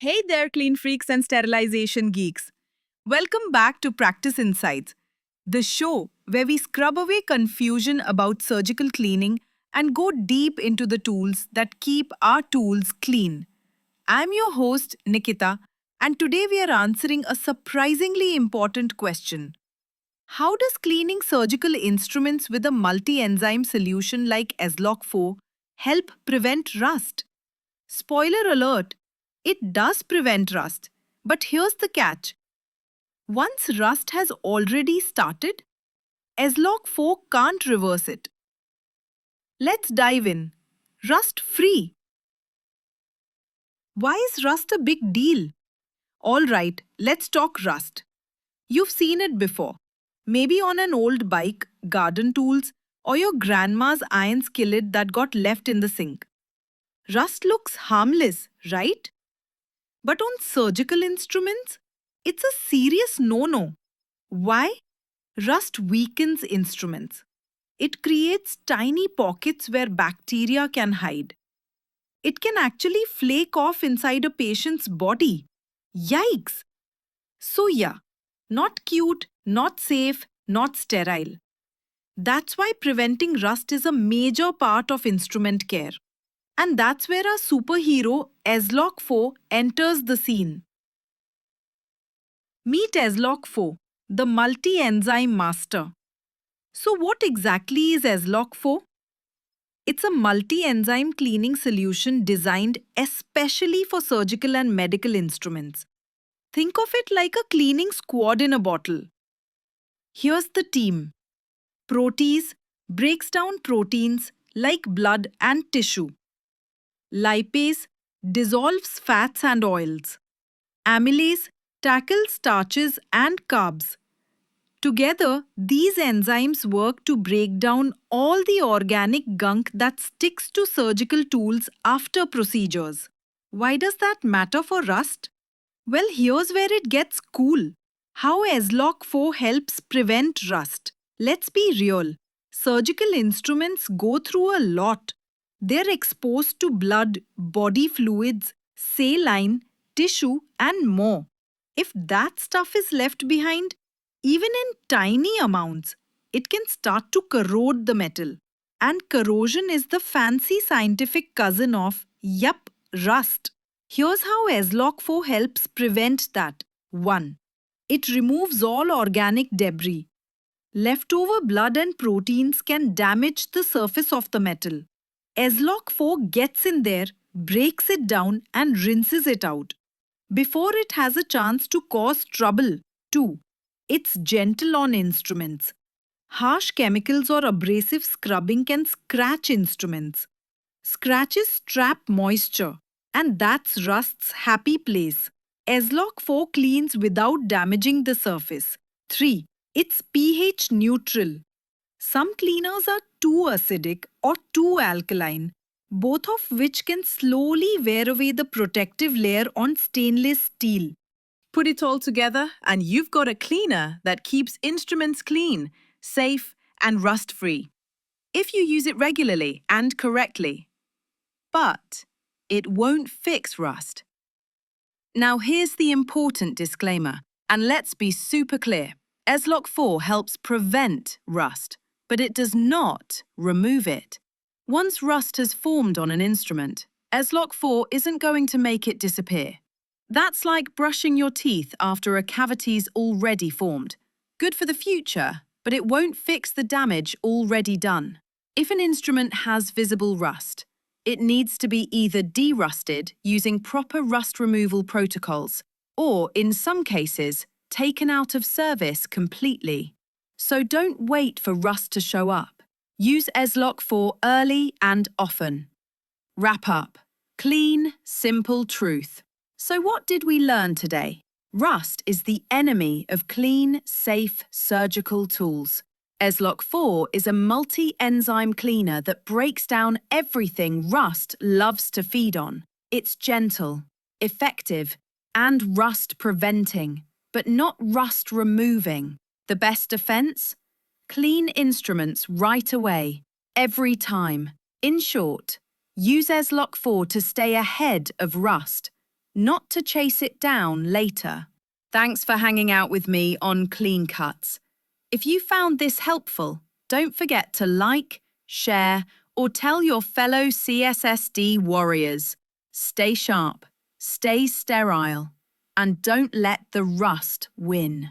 Hey there, clean freaks and sterilization geeks. Welcome back to Practice Insights, the show where we scrub away confusion about surgical cleaning and go deep into the tools that keep our tools clean. I'm your host, Nikita, and today we are answering a surprisingly important question. How does cleaning surgical instruments with a multi-enzyme solution like ESLOC-4 help prevent rust? Spoiler alert, it does prevent rust. But here's the catch. Once rust has already started, ESLOC-4 can't reverse it. Let's dive in. Rust free. Why is rust a big deal? Alright, let's talk rust. You've seen it before. Maybe on an old bike, garden tools, or your grandma's iron skillet that got left in the sink. Rust looks harmless, right? But on surgical instruments, it's a serious no-no. Why? Rust weakens instruments. It creates tiny pockets where bacteria can hide. It can actually flake off inside a patient's body. Yikes! So yeah, not cute, not safe, not sterile. That's why preventing rust is a major part of instrument care. And that's where our superhero ESLOC-4 enters the scene. Meet ESLOC-4, the multi-enzyme master. So what exactly is ESLOC-4? It's a multi-enzyme cleaning solution designed especially for surgical and medical instruments. Think of it like a cleaning squad in a bottle. Here's the team. Protease breaks down proteins like blood and tissue. Lipase dissolves fats and oils. Amylase tackles starches and carbs. Together, these enzymes work to break down all the organic gunk that sticks to surgical tools after procedures. Why does that matter for rust? Well, here's where it gets cool. How ESLOC-4 helps prevent rust. Let's be real. Surgical instruments go through a lot. They're exposed to blood, body fluids, saline, tissue, and more. If that stuff is left behind, even in tiny amounts, it can start to corrode the metal. And corrosion is the fancy scientific cousin of, rust. Here's how ESLOC-4 helps prevent that. 1. It removes all organic debris. Leftover blood and proteins can damage the surface of the metal. ESLOC-4 gets in there, breaks it down and rinses it out before it has a chance to cause trouble. 2. It's gentle on instruments. Harsh chemicals or abrasive scrubbing can scratch instruments. Scratches trap moisture, and that's rust's happy place. ESLOC-4 cleans without damaging the surface. 3. It's pH neutral. Some cleaners are too acidic or too alkaline, both of which can slowly wear away the protective layer on stainless steel. Put it all together and you've got a cleaner that keeps instruments clean, safe and rust-free. If you use it regularly and correctly. But it won't fix rust. Now here's the important disclaimer, and let's be super clear. ESLOC-4 helps prevent rust, but it does not remove it. Once rust has formed on an instrument, ESLOC-4 isn't going to make it disappear. That's like brushing your teeth after a cavity's already formed. Good for the future, but it won't fix the damage already done. If an instrument has visible rust, it needs to be either derusted using proper rust removal protocols, or in some cases, taken out of service completely. So don't wait for rust to show up. Use ESLOC-4 early and often. Wrap up. Clean, simple truth. So what did we learn today? Rust is the enemy of clean, safe surgical tools. ESLOC-4 is a multi-enzyme cleaner that breaks down everything rust loves to feed on. It's gentle, effective, and rust-preventing, but not rust-removing. The best defense? Clean instruments right away, every time. In short, use ESLOC-4 to stay ahead of rust. not to chase it down later. Thanks for hanging out with me on Clean Cuts. If you found this helpful, don't forget to like, share, or tell your fellow CSSD warriors. Stay sharp, stay sterile, and don't let the rust win.